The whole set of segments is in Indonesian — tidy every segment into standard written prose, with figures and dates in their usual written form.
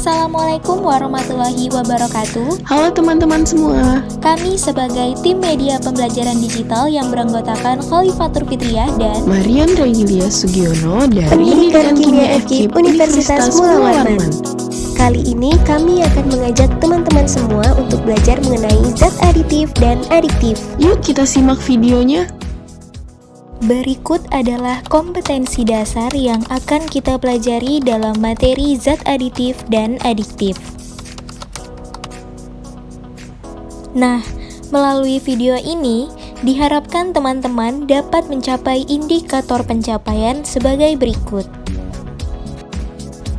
Assalamualaikum warahmatullahi wabarakatuh. Halo teman-teman semua. Kami sebagai tim media pembelajaran digital yang beranggotakan Khalifatur Fitriah dan Marian Railia Sugiono dari Pendidikan Kimia FKIP Universitas Mula Warman. Kali ini kami akan mengajak teman-teman semua untuk belajar mengenai zat aditif dan adiktif. Yuk kita simak videonya. berikut adalah kompetensi dasar yang akan kita pelajari dalam materi zat aditif dan adiktif. Nah, melalui video ini, diharapkan teman-teman dapat mencapai indikator pencapaian sebagai berikut.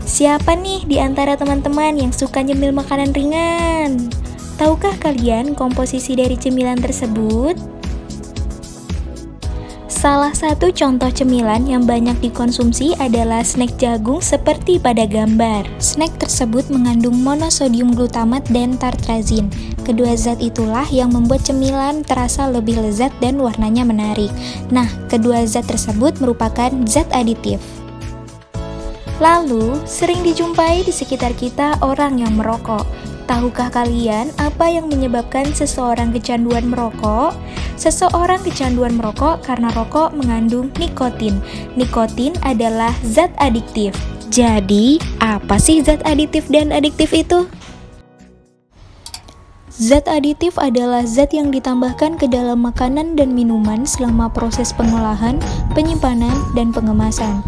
Siapa nih di antara teman-teman yang suka nyemil makanan ringan? Tahukah kalian komposisi dari cemilan tersebut? Salah satu contoh cemilan yang banyak dikonsumsi adalah snack jagung seperti pada gambar. Snack tersebut mengandung monosodium glutamat dan tartrazin. Kedua zat itulah yang membuat cemilan terasa lebih lezat dan warnanya menarik. Nah, kedua zat tersebut merupakan zat aditif. Lalu, sering dijumpai di sekitar kita orang yang merokok. Tahukah kalian apa yang menyebabkan seseorang kecanduan merokok? Seseorang kecanduan merokok karena rokok mengandung nikotin. Nikotin adalah zat adiktif. Jadi, apa sih zat aditif dan adiktif itu? Zat aditif adalah zat yang ditambahkan ke dalam makanan dan minuman selama proses pengolahan, penyimpanan, dan pengemasan.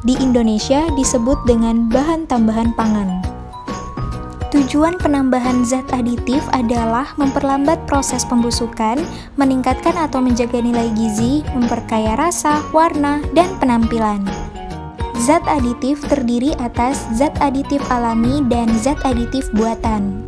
Di Indonesia disebut dengan bahan tambahan pangan. Tujuan penambahan zat aditif adalah memperlambat proses pembusukan, meningkatkan atau menjaga nilai gizi, memperkaya rasa, warna, dan penampilan. Zat aditif terdiri atas zat aditif alami dan zat aditif buatan.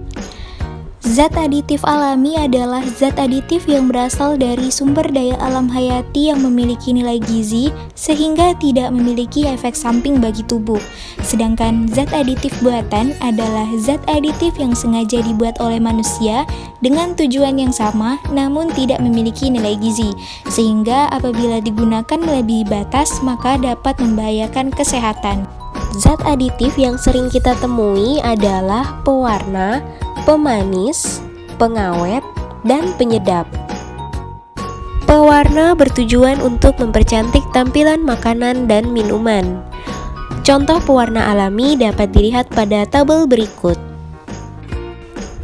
Zat aditif alami adalah zat aditif yang berasal dari sumber daya alam hayati yang memiliki nilai gizi sehingga tidak memiliki efek samping bagi tubuh. Sedangkan zat aditif buatan adalah zat aditif yang sengaja dibuat oleh manusia dengan tujuan yang sama namun tidak memiliki nilai gizi, sehingga apabila digunakan melebihi batas maka dapat membahayakan kesehatan. Zat aditif yang sering kita temui adalah pewarna, pemanis, pengawet, dan penyedap. Pewarna bertujuan untuk mempercantik tampilan makanan dan minuman. Contoh pewarna alami dapat dilihat pada tabel berikut.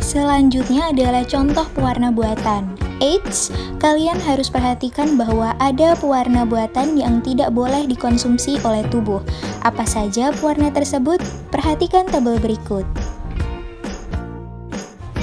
Selanjutnya adalah contoh pewarna buatan. Eits, kalian harus perhatikan bahwa ada pewarna buatan yang tidak boleh dikonsumsi oleh tubuh. Apa saja pewarna tersebut? Perhatikan tabel berikut.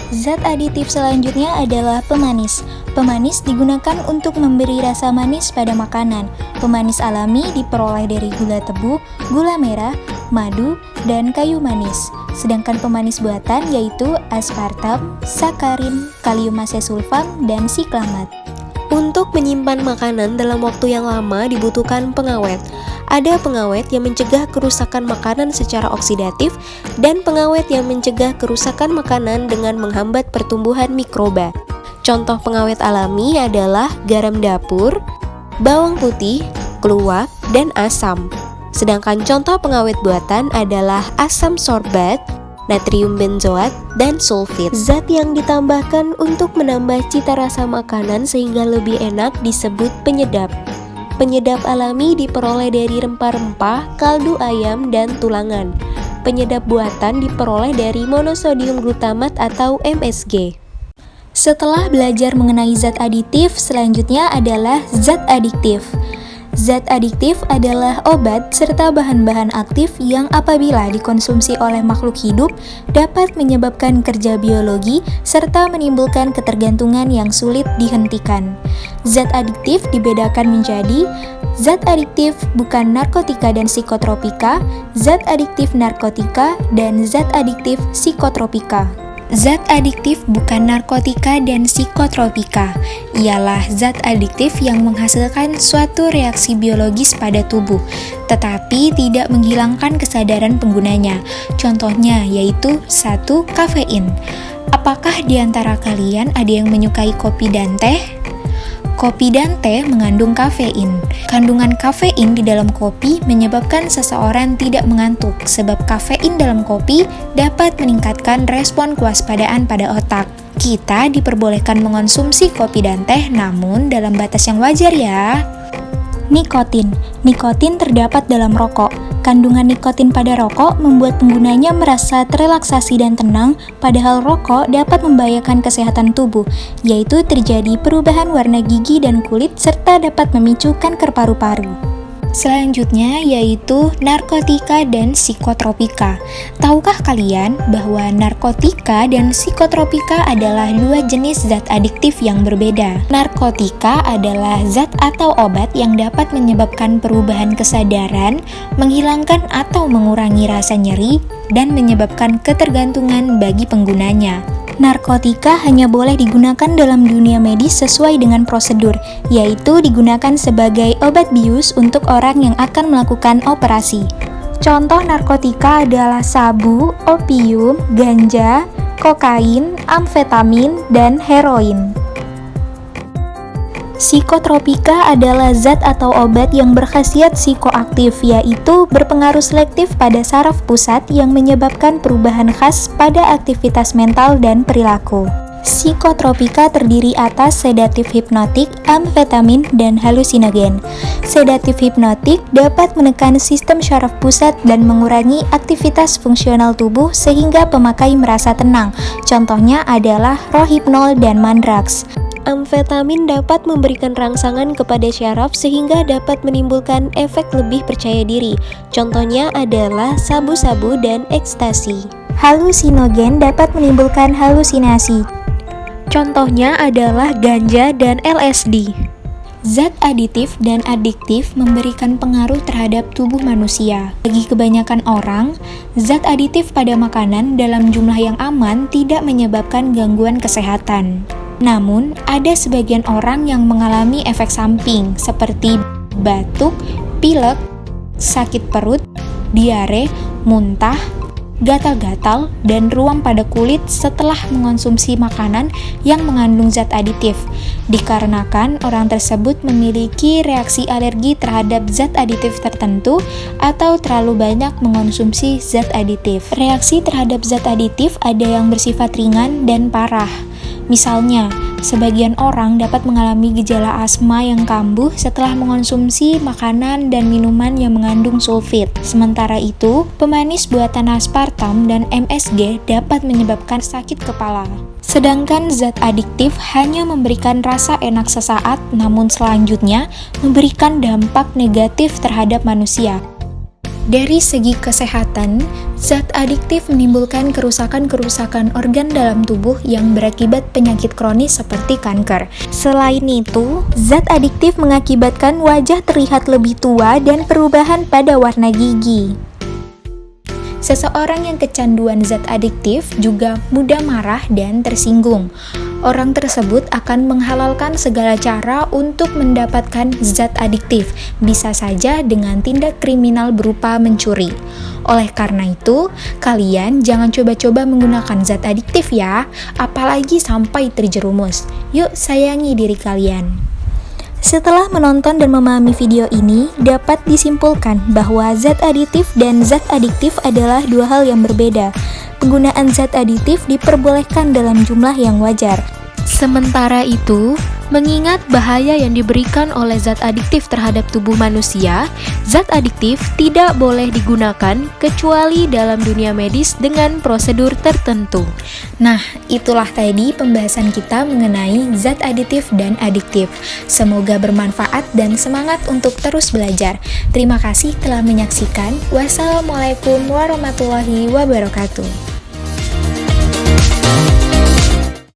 Zat aditif selanjutnya adalah pemanis. Pemanis digunakan untuk memberi rasa manis pada makanan. Pemanis alami diperoleh dari gula tebu, gula merah, madu, dan kayu manis. Sedangkan pemanis buatan yaitu aspartam, sakarin, kalium asesulfam, dan siklamat. Untuk menyimpan makanan dalam waktu yang lama dibutuhkan pengawet. Ada pengawet yang mencegah kerusakan makanan secara oksidatif dan pengawet yang mencegah kerusakan makanan dengan menghambat pertumbuhan mikroba. Contoh pengawet alami adalah garam dapur, bawang putih, keluak, dan asam. Sedangkan contoh pengawet buatan adalah asam sorbat, natrium benzoat, dan sulfit. Zat yang ditambahkan untuk menambah cita rasa makanan sehingga lebih enak disebut penyedap. Penyedap alami diperoleh dari rempah-rempah, kaldu ayam, dan tulangan. Penyedap buatan diperoleh dari monosodium glutamat atau MSG. Setelah belajar mengenai zat aditif, selanjutnya adalah zat adiktif. Zat adiktif adalah obat serta bahan-bahan aktif yang apabila dikonsumsi oleh makhluk hidup dapat menyebabkan kerja biologi serta menimbulkan ketergantungan yang sulit dihentikan. Zat adiktif dibedakan menjadi zat adiktif bukan narkotika dan psikotropika, zat adiktif narkotika, dan zat adiktif psikotropika. Zat adiktif bukan narkotika dan psikotropika, ialah zat adiktif yang menghasilkan suatu reaksi biologis pada tubuh, tetapi tidak menghilangkan kesadaran penggunanya. Contohnya yaitu 1. Kafein. Apakah di antara kalian ada yang menyukai kopi dan teh? Kopi dan teh mengandung kafein. Kandungan kafein di dalam kopi menyebabkan seseorang tidak mengantuk, sebab kafein dalam kopi dapat meningkatkan respon kewaspadaan pada otak. Kita diperbolehkan mengonsumsi kopi dan teh, namun dalam batas yang wajar ya. Nikotin. Nikotin terdapat dalam rokok. Kandungan nikotin pada rokok membuat penggunanya merasa terelaksasi dan tenang, padahal rokok dapat membahayakan kesehatan tubuh, yaitu terjadi perubahan warna gigi dan kulit serta dapat memicu kanker paru-paru. Selanjutnya yaitu narkotika dan psikotropika. Tahukah kalian bahwa narkotika dan psikotropika adalah dua jenis zat adiktif yang berbeda? Narkotika adalah zat atau obat yang dapat menyebabkan perubahan kesadaran, menghilangkan atau mengurangi rasa nyeri, dan menyebabkan ketergantungan bagi penggunanya. Narkotika hanya boleh digunakan dalam dunia medis sesuai dengan prosedur, yaitu digunakan sebagai obat bius untuk orang yang akan melakukan operasi. Contoh narkotika adalah sabu, opium, ganja, kokain, amfetamin, dan heroin. Psikotropika adalah zat atau obat yang berkhasiat psikoaktif, yaitu berpengaruh selektif pada saraf pusat yang menyebabkan perubahan khas pada aktivitas mental dan perilaku. Psikotropika terdiri atas sedatif hipnotik, amfetamin, dan halusinogen. Sedatif hipnotik dapat menekan sistem syaraf pusat dan mengurangi aktivitas fungsional tubuh sehingga pemakai merasa tenang. Contohnya adalah rohypnol dan mandrax. Amfetamin dapat memberikan rangsangan kepada syaraf sehingga dapat menimbulkan efek lebih percaya diri. Contohnya adalah sabu-sabu dan ekstasi. Halusinogen dapat menimbulkan halusinasi. Contohnya adalah ganja dan LSD. Zat aditif dan adiktif memberikan pengaruh terhadap tubuh manusia. Bagi kebanyakan orang, zat aditif pada makanan dalam jumlah yang aman tidak menyebabkan gangguan kesehatan. Namun, ada sebagian orang yang mengalami efek samping seperti batuk, pilek, sakit perut, diare, muntah, gatal-gatal, dan ruam pada kulit setelah mengonsumsi makanan yang mengandung zat aditif, dikarenakan orang tersebut memiliki reaksi alergi terhadap zat aditif tertentu atau terlalu banyak mengonsumsi zat aditif. Reaksi terhadap zat aditif ada yang bersifat ringan dan parah. Misalnya, sebagian orang dapat mengalami gejala asma yang kambuh setelah mengonsumsi makanan dan minuman yang mengandung sulfit. Sementara itu, pemanis buatan aspartam dan MSG dapat menyebabkan sakit kepala. Sedangkan zat adiktif hanya memberikan rasa enak sesaat, namun selanjutnya memberikan dampak negatif terhadap manusia. Dari segi kesehatan, zat adiktif menimbulkan kerusakan-kerusakan organ dalam tubuh yang berakibat penyakit kronis seperti kanker. Selain itu, zat adiktif mengakibatkan wajah terlihat lebih tua dan perubahan pada warna gigi. Seseorang yang kecanduan zat adiktif juga mudah marah dan tersinggung. Orang tersebut akan menghalalkan segala cara untuk mendapatkan zat adiktif, bisa saja dengan tindak kriminal berupa mencuri. Oleh karena itu, kalian jangan coba-coba menggunakan zat adiktif ya, apalagi sampai terjerumus. Yuk sayangi diri kalian. Setelah menonton dan memahami video ini, dapat disimpulkan bahwa zat aditif dan zat adiktif adalah dua hal yang berbeda. Penggunaan zat aditif diperbolehkan dalam jumlah yang wajar. Sementara itu, mengingat bahaya yang diberikan oleh zat adiktif terhadap tubuh manusia, zat adiktif tidak boleh digunakan kecuali dalam dunia medis dengan prosedur tertentu. Nah, itulah tadi pembahasan kita mengenai zat aditif dan adiktif. Semoga bermanfaat dan semangat untuk terus belajar. Terima kasih telah menyaksikan. Wassalamualaikum warahmatullahi wabarakatuh.